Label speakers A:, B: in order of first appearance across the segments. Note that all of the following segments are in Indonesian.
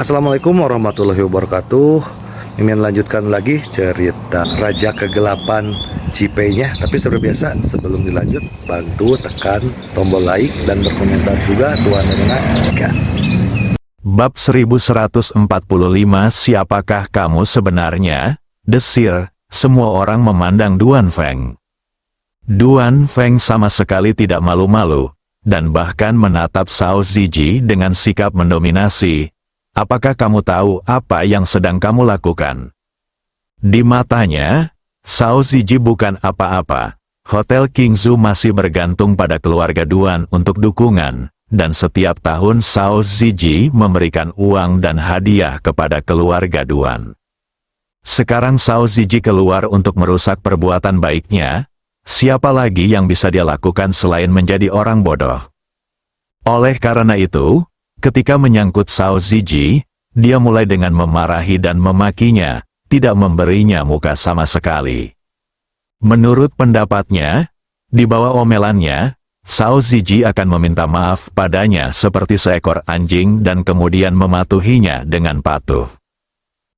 A: Assalamualaikum warahmatullahi wabarakatuh. Mimin lanjutkan lagi cerita Raja Kegelapan Cipenya. Tapi seperti biasa, sebelum dilanjut, bantu tekan tombol like dan berkomentar juga Tuan Rena gas.
B: Bab 1145. Siapakah kamu sebenarnya? Desir. Semua orang memandang Duan Feng. Duan Feng sama sekali tidak malu-malu, dan bahkan menatap Shao Ziji dengan sikap mendominasi. Apakah kamu tahu apa yang sedang kamu lakukan? Di matanya, Shao Ziji bukan apa-apa. Hotel Qingzhou masih bergantung pada keluarga Duan untuk dukungan, dan setiap tahun Shao Ziji memberikan uang dan hadiah kepada keluarga Duan. Sekarang Shao Ziji keluar untuk merusak perbuatan baiknya. Siapa lagi yang bisa dia lakukan selain menjadi orang bodoh? Oleh karena itu, ketika menyangkut Shao Ziji, dia mulai dengan memarahi dan memakinya, tidak memberinya muka sama sekali. Menurut pendapatnya, di bawah omelannya, Shao Ziji akan meminta maaf padanya seperti seekor anjing dan kemudian mematuhinya dengan patuh.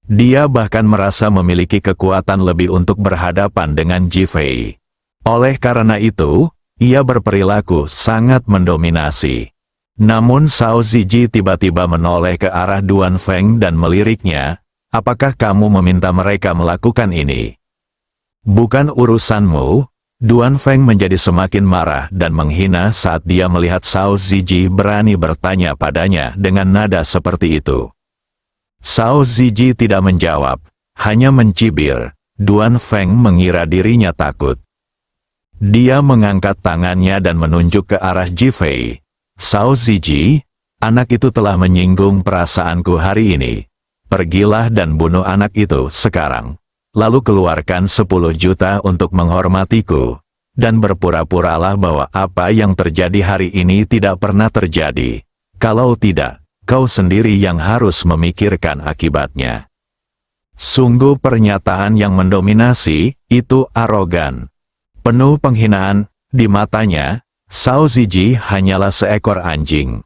B: Dia bahkan merasa memiliki kekuatan lebih untuk berhadapan dengan Ji Fei. Oleh karena itu, ia berperilaku sangat mendominasi. Namun Shao Ziji tiba-tiba menoleh ke arah Duan Feng dan meliriknya, apakah kamu meminta mereka melakukan ini? Bukan urusanmu. Duan Feng menjadi semakin marah dan menghina saat dia melihat Shao Ziji berani bertanya padanya dengan nada seperti itu. Shao Ziji tidak menjawab, hanya mencibir. Duan Feng mengira dirinya takut. Dia mengangkat tangannya dan menunjuk ke arah Ji Fei. Shao Ziji, anak itu telah menyinggung perasaanku hari ini. Pergilah dan bunuh anak itu sekarang. Lalu keluarkan 10 juta untuk menghormatiku. Dan berpura-puralah bahwa apa yang terjadi hari ini tidak pernah terjadi. Kalau tidak, kau sendiri yang harus memikirkan akibatnya. Sungguh pernyataan yang mendominasi, itu arogan. Penuh penghinaan, di matanya, Shao Ziji hanyalah seekor anjing.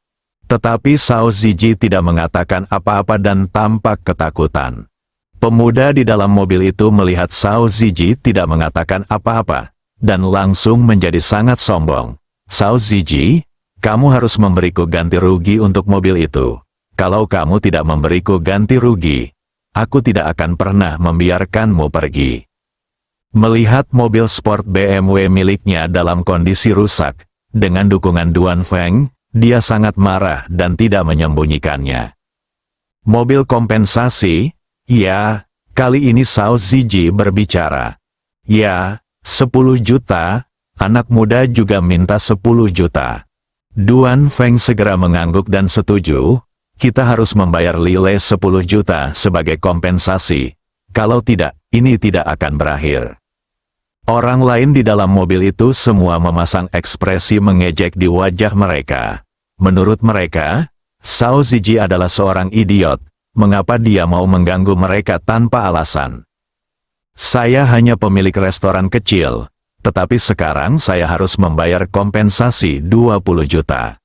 B: Tetapi Shao Ziji tidak mengatakan apa-apa dan tampak ketakutan. Pemuda di dalam mobil itu melihat Shao Ziji tidak mengatakan apa-apa, dan langsung menjadi sangat sombong. Shao Ziji, kamu harus memberiku ganti rugi untuk mobil itu. Kalau kamu tidak memberiku ganti rugi, aku tidak akan pernah membiarkanmu pergi. Melihat mobil sport BMW miliknya dalam kondisi rusak, dengan dukungan Duan Feng, dia sangat marah dan tidak menyembunyikannya. Mobil kompensasi? Ya, kali ini Shao Ziji berbicara. Ya, 10 juta, anak muda juga minta 10 juta. Duan Feng segera mengangguk dan setuju, kita harus membayar Lile 10 juta sebagai kompensasi. Kalau tidak, ini tidak akan berakhir. Orang lain di dalam mobil itu semua memasang ekspresi mengejek di wajah mereka. Menurut mereka, Shao Ziji adalah seorang idiot. Mengapa dia mau mengganggu mereka tanpa alasan? Saya hanya pemilik restoran kecil, tetapi sekarang saya harus membayar kompensasi 20 juta.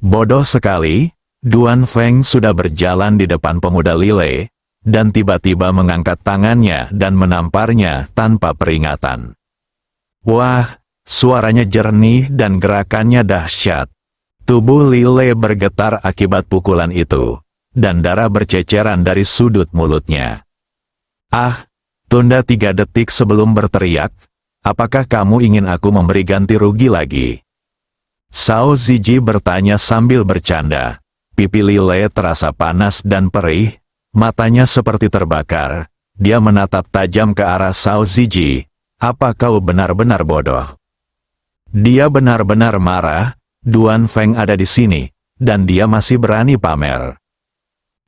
B: Bodoh sekali, Duan Feng sudah berjalan di depan pemuda Lile, dan tiba-tiba mengangkat tangannya dan menamparnya tanpa peringatan. Wah, suaranya jernih dan gerakannya dahsyat. Tubuh Lile bergetar akibat pukulan itu, dan darah berceceran dari sudut mulutnya. Ah, tunda 3 detik sebelum berteriak, apakah kamu ingin aku memberi ganti rugi lagi? Shao Ziji bertanya sambil bercanda. Pipi Lile terasa panas dan perih. Matanya seperti terbakar. Dia menatap tajam ke arah Shao Ziji. Apa kau benar-benar bodoh? Dia benar-benar marah. Duan Feng ada di sini, dan dia masih berani pamer.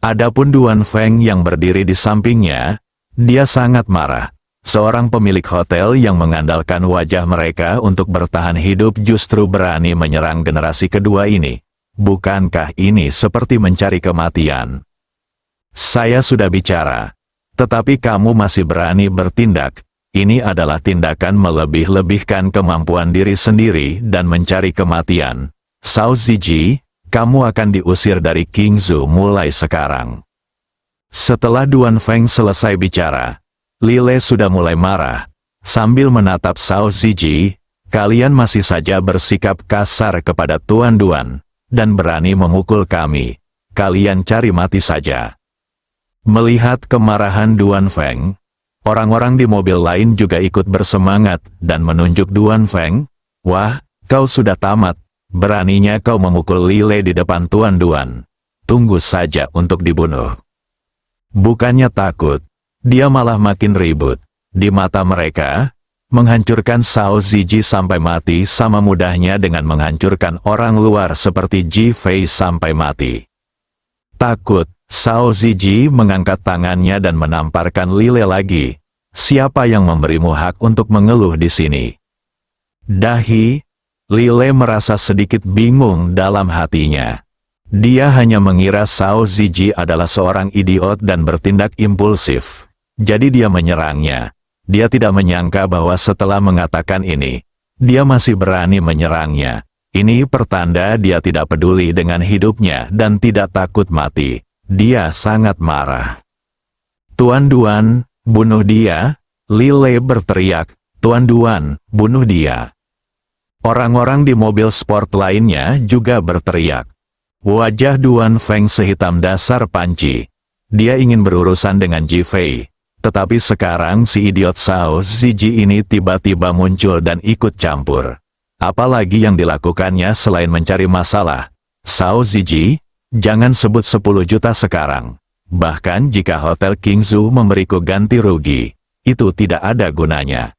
B: Adapun Duan Feng yang berdiri di sampingnya, dia sangat marah. Seorang pemilik hotel yang mengandalkan wajah mereka untuk bertahan hidup justru berani menyerang generasi kedua ini. Bukankah ini seperti mencari kematian? Saya sudah bicara, tetapi kamu masih berani bertindak. Ini adalah tindakan melebih-lebihkan kemampuan diri sendiri dan mencari kematian. Shao Ziji, kamu akan diusir dari Qingzhou mulai sekarang. Setelah Duan Feng selesai bicara, Lile sudah mulai marah. Sambil menatap Shao Ziji, kalian masih saja bersikap kasar kepada Tuan Duan, dan berani memukul kami. Kalian cari mati saja. Melihat kemarahan Duan Feng, orang-orang di mobil lain juga ikut bersemangat dan menunjuk Duan Feng. Wah, kau sudah tamat. Beraninya kau memukul Lile di depan Tuan Duan. Tunggu saja untuk dibunuh. Bukannya takut, dia malah makin ribut. Di mata mereka, menghancurkan Shao Ziji sampai mati sama mudahnya dengan menghancurkan orang luar seperti Ji Fei sampai mati. Takut, Shao Ziji mengangkat tangannya dan menamparkan Lile lagi. Siapa yang memberimu hak untuk mengeluh di sini? Dahi, Lile merasa sedikit bingung dalam hatinya. Dia hanya mengira Shao Ziji adalah seorang idiot dan bertindak impulsif. Jadi dia menyerangnya. Dia tidak menyangka bahwa setelah mengatakan ini, dia masih berani menyerangnya. Ini pertanda dia tidak peduli dengan hidupnya dan tidak takut mati. Dia sangat marah. Tuan Duan, bunuh dia! Lile berteriak, Tuan Duan, bunuh dia! Orang-orang di mobil sport lainnya juga berteriak. Wajah Duan Feng sehitam dasar panci. Dia ingin berurusan dengan Ji Fei. Tetapi sekarang si idiot Shao Ziji ini tiba-tiba muncul dan ikut campur. Apalagi yang dilakukannya selain mencari masalah. Shao Ziji, jangan sebut 10 juta sekarang. Bahkan jika Hotel Qingzhou memberiku ganti rugi, itu tidak ada gunanya.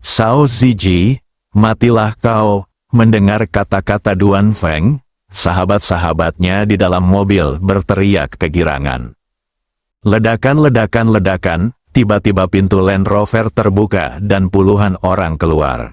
B: Shao Ziji, matilah kau! Mendengar kata-kata Duan Feng, sahabat-sahabatnya di dalam mobil berteriak kegirangan. Ledakan, tiba-tiba pintu Land Rover terbuka dan puluhan orang keluar.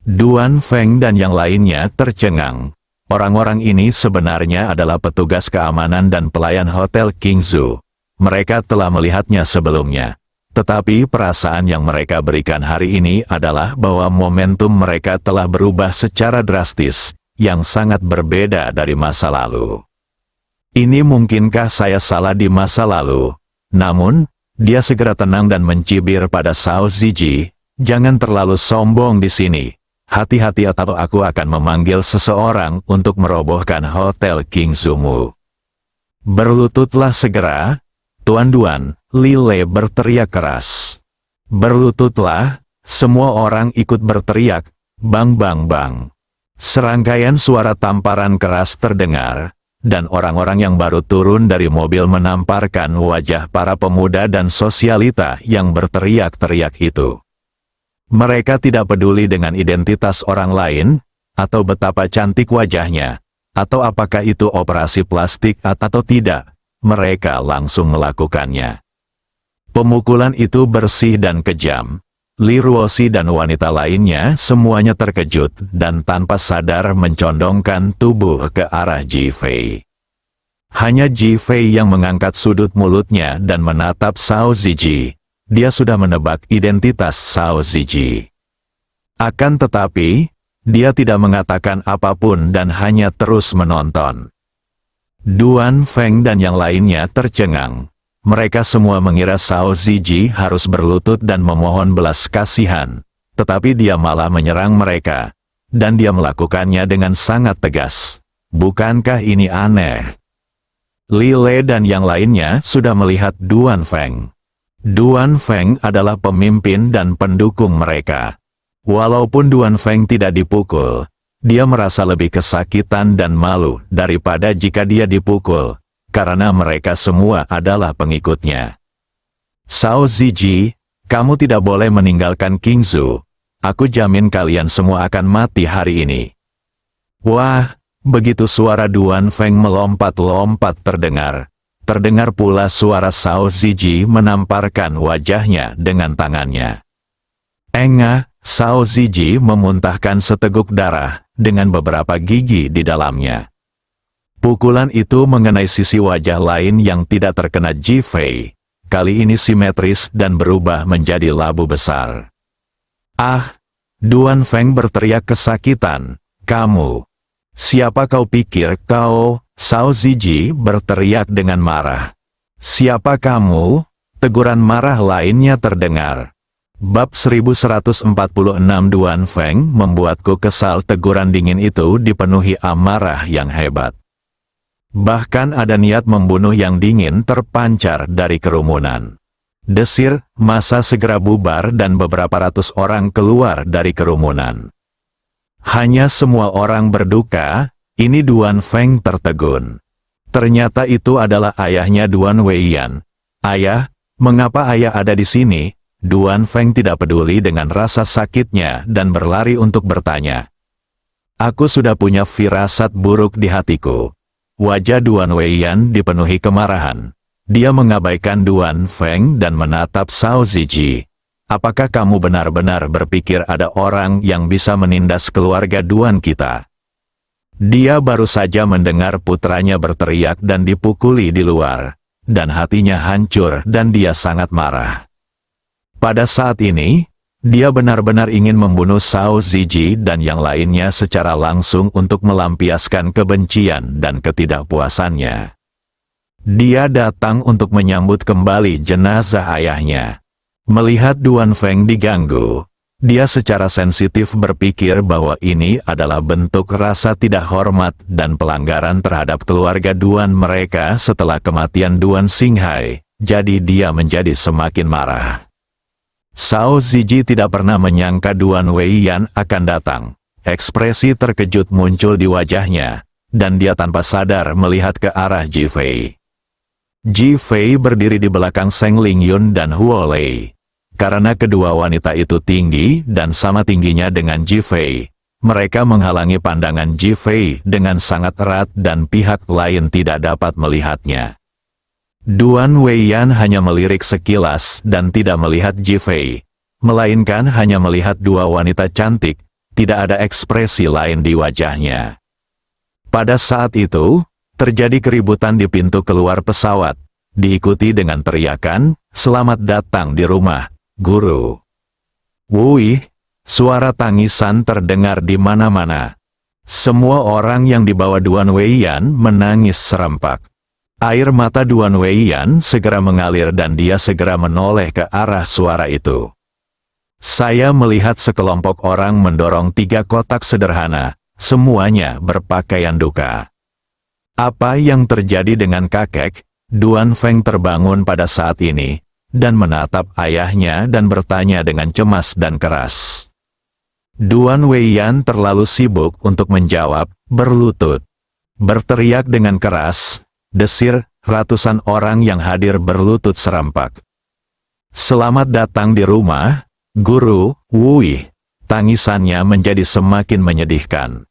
B: Duan Feng dan yang lainnya tercengang. Orang-orang ini sebenarnya adalah petugas keamanan dan pelayan Hotel Qingzhou. Mereka telah melihatnya sebelumnya. Tetapi perasaan yang mereka berikan hari ini adalah bahwa momentum mereka telah berubah secara drastis, yang sangat berbeda dari masa lalu. Ini mungkinkah saya salah di masa lalu? Namun, dia segera tenang dan mencibir pada Shao Ziji, jangan terlalu sombong di sini. Hati-hati atau aku akan memanggil seseorang untuk merobohkan Hotel Qingzhou-mu. Berlututlah segera, Tuan Duan, Lile berteriak keras. Berlututlah, semua orang ikut berteriak, bang bang bang. Serangkaian suara tamparan keras terdengar. Dan orang-orang yang baru turun dari mobil menamparkan wajah para pemuda dan sosialita yang berteriak-teriak itu. Mereka tidak peduli dengan identitas orang lain, atau betapa cantik wajahnya, atau apakah itu operasi plastik atau tidak, mereka langsung melakukannya. Pemukulan itu bersih dan kejam. Li Ruoxi dan wanita lainnya semuanya terkejut dan tanpa sadar mencondongkan tubuh ke arah Ji Fei. Hanya Ji Fei yang mengangkat sudut mulutnya dan menatap Shao Ziji. Dia sudah menebak identitas Shao Ziji. Akan tetapi, dia tidak mengatakan apapun dan hanya terus menonton. Duan Feng dan yang lainnya tercengang. Mereka semua mengira Shao Ziji harus berlutut dan memohon belas kasihan, tetapi dia malah menyerang mereka, dan dia melakukannya dengan sangat tegas. Bukankah ini aneh? Lile dan yang lainnya sudah melihat Duan Feng. Duan Feng adalah pemimpin dan pendukung mereka. Walaupun Duan Feng tidak dipukul, dia merasa lebih kesakitan dan malu daripada jika dia dipukul. Karena mereka semua adalah pengikutnya. Shao Ziji, kamu tidak boleh meninggalkan Qingzhou. Aku jamin kalian semua akan mati hari ini. Wah, begitu suara Duan Feng melompat-lompat terdengar. Terdengar pula suara Shao Ziji menamparkan wajahnya dengan tangannya. Engah, Shao Ziji memuntahkan seteguk darah dengan beberapa gigi di dalamnya. Pukulan itu mengenai sisi wajah lain yang tidak terkena Ji Fei. Kali ini simetris dan berubah menjadi labu besar. Ah! Duan Feng berteriak kesakitan. Kamu! Siapa kau pikir kau? Sao Ziji berteriak dengan marah. Siapa kamu? Teguran marah lainnya terdengar. Bab 1146 Duan Feng membuatku kesal. Teguran dingin itu dipenuhi amarah yang hebat. Bahkan ada niat membunuh yang dingin terpancar dari kerumunan. Desir, masa segera bubar dan beberapa ratus orang keluar dari kerumunan. Hanya semua orang berduka, ini Duan Feng tertegun. Ternyata itu adalah ayahnya Duan Weiyan. Ayah, mengapa ayah ada di sini? Duan Feng tidak peduli dengan rasa sakitnya dan berlari untuk bertanya. Aku sudah punya firasat buruk di hatiku. Wajah Duan Weiyan dipenuhi kemarahan. Dia mengabaikan Duan Feng dan menatap Sao Ziji. Apakah kamu benar-benar berpikir ada orang yang bisa menindas keluarga Duan kita? Dia baru saja mendengar putranya berteriak dan dipukuli di luar, dan hatinya hancur dan dia sangat marah. Pada saat ini, dia benar-benar ingin membunuh Sao Ziji dan yang lainnya secara langsung untuk melampiaskan kebencian dan ketidakpuasannya. Dia datang untuk menyambut kembali jenazah ayahnya. Melihat Duan Feng diganggu, dia secara sensitif berpikir bahwa ini adalah bentuk rasa tidak hormat dan pelanggaran terhadap keluarga Duan mereka setelah kematian Duan Xinghai, jadi dia menjadi semakin marah. Sao Ziji tidak pernah menyangka Duan Weiyan akan datang. Ekspresi terkejut muncul di wajahnya, dan dia tanpa sadar melihat ke arah Ji Fei. Ji Fei berdiri di belakang Seng Lingyun dan Huo Lei. Karena kedua wanita itu tinggi dan sama tingginya dengan Ji Fei, mereka menghalangi pandangan Ji Fei dengan sangat erat dan pihak lain tidak dapat melihatnya. Duan Weiyan hanya melirik sekilas dan tidak melihat Ji Fei, melainkan hanya melihat dua wanita cantik, tidak ada ekspresi lain di wajahnya. Pada saat itu, terjadi keributan di pintu keluar pesawat, diikuti dengan teriakan, "Selamat datang di rumah, Guru." Wuih, suara tangisan terdengar di mana-mana. Semua orang yang dibawa Duan Weiyan menangis serempak. Air mata Duan Weiyan segera mengalir dan dia segera menoleh ke arah suara itu. Saya melihat sekelompok orang mendorong 3 kotak sederhana, semuanya berpakaian duka. Apa yang terjadi dengan kakek? Duan Feng terbangun pada saat ini, dan menatap ayahnya dan bertanya dengan cemas dan keras. Duan Weiyan terlalu sibuk untuk menjawab, berlutut. Berteriak dengan keras, desir, ratusan orang yang hadir berlutut serempak. "Selamat datang di rumah, Guru." Wuih, tangisannya menjadi semakin menyedihkan.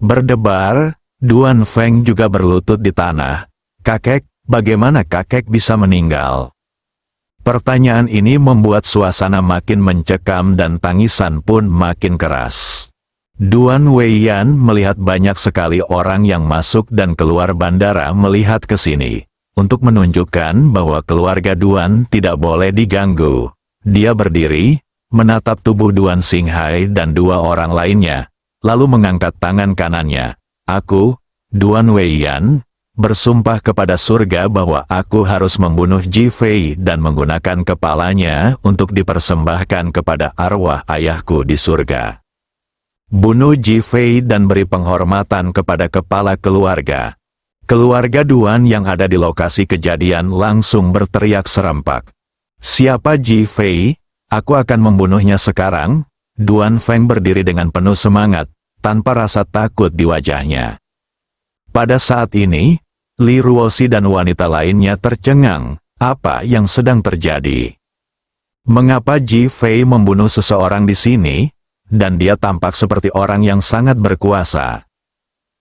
B: Berdebar, Duan Feng juga berlutut di tanah. "Kakek, bagaimana kakek bisa meninggal?" Pertanyaan ini membuat suasana makin mencekam dan tangisan pun makin keras. Duan Weiyan melihat banyak sekali orang yang masuk dan keluar bandara melihat ke sini, untuk menunjukkan bahwa keluarga Duan tidak boleh diganggu. Dia berdiri, menatap tubuh Duan Xinghai dan 2 orang lainnya, lalu mengangkat tangan kanannya. "Aku, Duan Weiyan, bersumpah kepada surga bahwa aku harus membunuh Ji Fei dan menggunakan kepalanya untuk dipersembahkan kepada arwah ayahku di surga. Bunuh Ji Fei dan beri penghormatan kepada kepala keluarga." Keluarga Duan yang ada di lokasi kejadian langsung berteriak serempak. "Siapa Ji Fei? Aku akan membunuhnya sekarang." Duan Feng berdiri dengan penuh semangat, tanpa rasa takut di wajahnya. Pada saat ini, Li Ruoxi dan wanita lainnya tercengang, apa yang sedang terjadi? Mengapa Ji Fei membunuh seseorang di sini? Dan dia tampak seperti orang yang sangat berkuasa.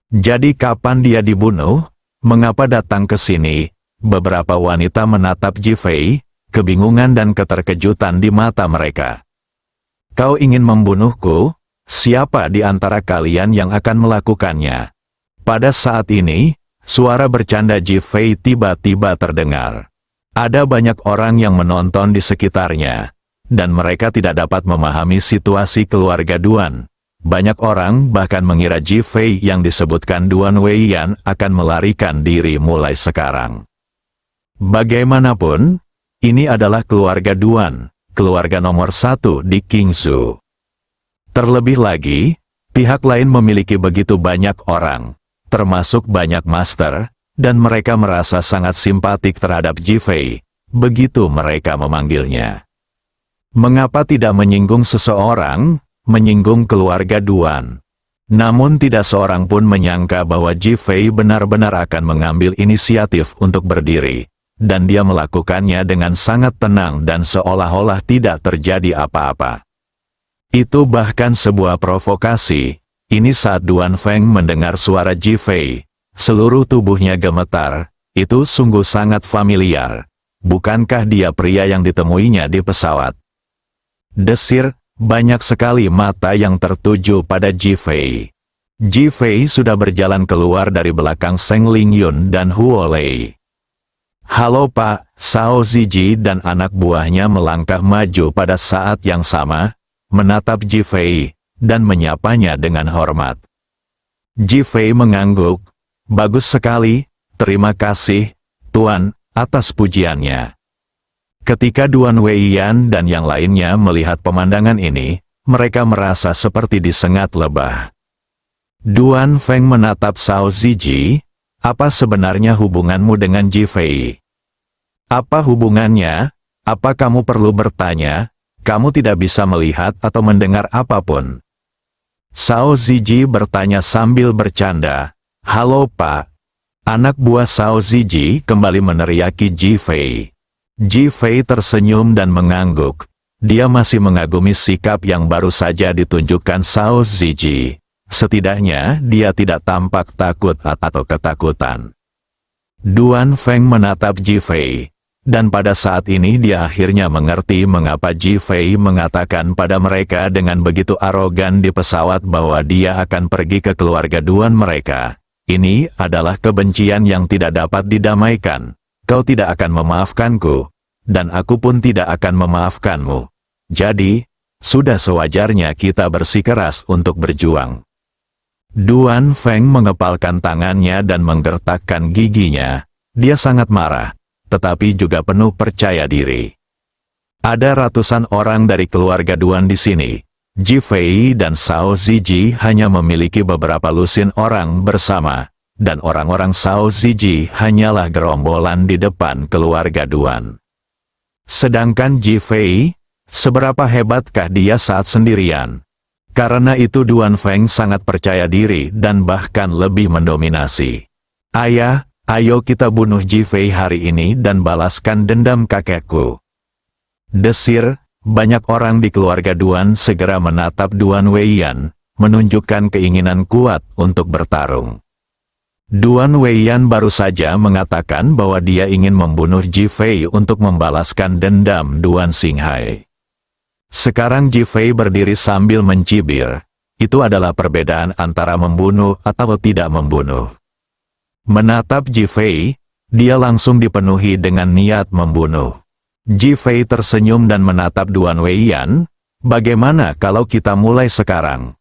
B: Jadi kapan dia dibunuh? Mengapa datang ke sini? Beberapa wanita menatap Ji Fei, kebingungan dan keterkejutan di mata mereka. "Kau ingin membunuhku? Siapa di antara kalian yang akan melakukannya?" Pada saat ini, suara bercanda Ji Fei tiba-tiba terdengar. Ada banyak orang yang menonton di sekitarnya, dan mereka tidak dapat memahami situasi keluarga Duan. Banyak orang bahkan mengira Ji Fei yang disebutkan Duan Weiyan akan melarikan diri mulai sekarang. Bagaimanapun, ini adalah keluarga Duan, keluarga nomor 1 di Qingzhou. Terlebih lagi, pihak lain memiliki begitu banyak orang, termasuk banyak master, dan mereka merasa sangat simpatik terhadap Ji Fei, begitu mereka memanggilnya. Mengapa tidak menyinggung seseorang? Menyinggung keluarga Duan. Namun tidak seorang pun menyangka bahwa Ji Fei benar-benar akan mengambil inisiatif untuk berdiri, dan dia melakukannya dengan sangat tenang dan seolah-olah tidak terjadi apa-apa. Itu bahkan sebuah provokasi. Ini saat Duan Feng mendengar suara Ji Fei, seluruh tubuhnya gemetar. Itu sungguh sangat familiar. Bukankah dia pria yang ditemuinya di pesawat? Desir. Banyak sekali mata yang tertuju pada Ji Fei. Ji Fei sudah berjalan keluar dari belakang Seng Lingyun dan Huo Lei. "Halo Pak," Shao Ziji dan anak buahnya melangkah maju pada saat yang sama, menatap Ji Fei, dan menyapanya dengan hormat. Ji Fei mengangguk. "Bagus sekali, terima kasih, Tuan, atas pujiannya." Ketika Duan Weiyan dan yang lainnya melihat pemandangan ini, mereka merasa seperti disengat lebah. Duan Feng menatap Shao Ziji, "Apa sebenarnya hubunganmu dengan Ji Fei? Apa hubungannya? Apa kamu perlu bertanya? Kamu tidak bisa melihat atau mendengar apapun." Shao Ziji bertanya sambil bercanda. "Halo Pak." Anak buah Shao Ziji kembali meneriaki Ji Fei. Ji Fei tersenyum dan mengangguk. Dia masih mengagumi sikap yang baru saja ditunjukkan Shao Ziji. Setidaknya, dia tidak tampak takut atau ketakutan. Duan Feng menatap Ji Fei. Dan pada saat ini dia akhirnya mengerti mengapa Ji Fei mengatakan pada mereka dengan begitu arogan di pesawat bahwa dia akan pergi ke keluarga Duan mereka. Ini adalah kebencian yang tidak dapat didamaikan. Kau tidak akan memaafkanku, dan aku pun tidak akan memaafkanmu. Jadi, sudah sewajarnya kita bersikeras untuk berjuang. Duan Feng mengepalkan tangannya dan menggertakkan giginya. Dia sangat marah, tetapi juga penuh percaya diri. Ada ratusan orang dari keluarga Duan di sini. Ji Fei dan Shao Ziji hanya memiliki beberapa lusin orang bersama. Dan orang-orang Shao Ziji hanyalah gerombolan di depan keluarga Duan. Sedangkan Ji Fei, seberapa hebatkah dia saat sendirian? Karena itu Duan Feng sangat percaya diri dan bahkan lebih mendominasi. "Ayah, ayo kita bunuh Ji Fei hari ini dan balaskan dendam kakekku." Desir, banyak orang di keluarga Duan segera menatap Duan Weiyan, menunjukkan keinginan kuat untuk bertarung. Duan Weiyan baru saja mengatakan bahwa dia ingin membunuh Ji Fei untuk membalaskan dendam Duan Xinghai. Sekarang Ji Fei berdiri sambil mencibir. Itu adalah perbedaan antara membunuh atau tidak membunuh. Menatap Ji Fei, dia langsung dipenuhi dengan niat membunuh. Ji Fei tersenyum dan menatap Duan Weiyan. "Bagaimana kalau kita mulai sekarang?"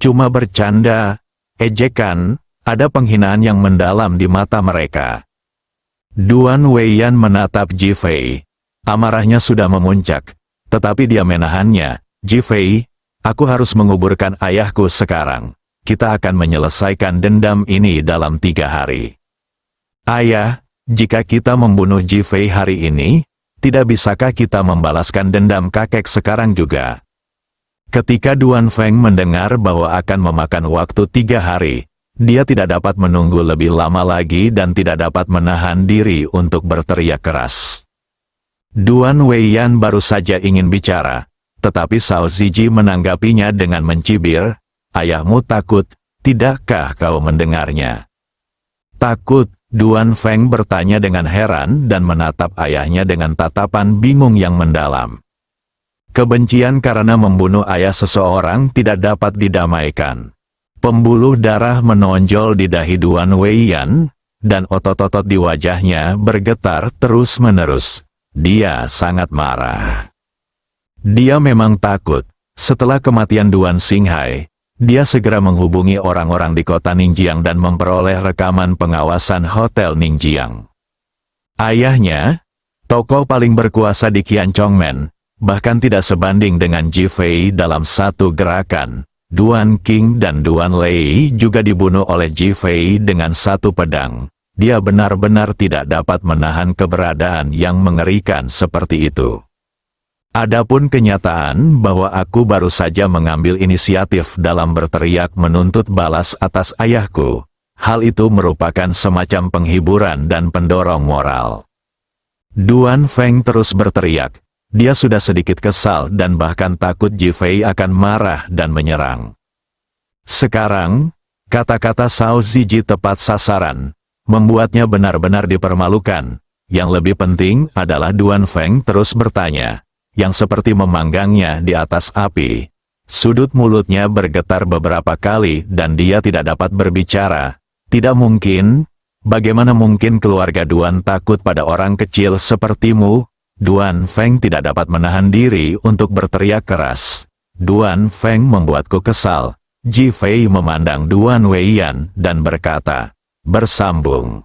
B: Cuma bercanda, ejekan. Ada penghinaan yang mendalam di mata mereka. Duan Weiyan menatap Ji Fei. Amarahnya sudah memuncak, tetapi dia menahannya. "Ji Fei, aku harus menguburkan ayahku sekarang. Kita akan menyelesaikan dendam ini dalam 3 hari. Ayah, jika kita membunuh Ji Fei hari ini, tidak bisakah kita membalaskan dendam kakek sekarang juga?" Ketika Duan Feng mendengar bahwa akan memakan waktu 3 hari, dia tidak dapat menunggu lebih lama lagi dan tidak dapat menahan diri untuk berteriak keras. Duan Weiyan baru saja ingin bicara, tetapi Shao Ziji menanggapinya dengan mencibir, "Ayahmu takut, tidakkah kau mendengarnya?" "Takut?" Duan Feng bertanya dengan heran dan menatap ayahnya dengan tatapan bingung yang mendalam. Kebencian karena membunuh ayah seseorang tidak dapat didamaikan. Pembuluh darah menonjol di dahi Duan Weiyan, dan otot-otot di wajahnya bergetar terus-menerus. Dia sangat marah. Dia memang takut, Setelah kematian Duan Xinghai, dia segera menghubungi orang-orang di kota Ningjiang dan memperoleh rekaman pengawasan Hotel Ningjiang. Ayahnya, tokoh paling berkuasa di Qianchongmen, bahkan tidak sebanding dengan Ji Fei dalam satu gerakan. Duan Qing dan Duan Lei juga dibunuh oleh Ji Fei dengan satu pedang. Dia benar-benar tidak dapat menahan keberadaan yang mengerikan seperti itu. Adapun kenyataan bahwa aku baru saja mengambil inisiatif dalam berteriak menuntut balas atas ayahku, hal itu merupakan semacam penghiburan dan pendorong moral. Duan Feng terus berteriak. Dia sudah sedikit kesal dan bahkan takut Ji Fei akan marah dan menyerang. Sekarang, kata-kata Cao Ziji tepat sasaran, membuatnya benar-benar dipermalukan. Yang lebih penting adalah Duan Feng terus bertanya, yang seperti memanggangnya di atas api. Sudut mulutnya bergetar beberapa kali dan dia tidak dapat berbicara. Tidak mungkin, bagaimana mungkin keluarga Duan takut pada orang kecil sepertimu? Duan Feng tidak dapat menahan diri untuk berteriak keras. Duan Feng membuatku kesal. Ji Fei memandang Duan Weiyan dan berkata, bersambung.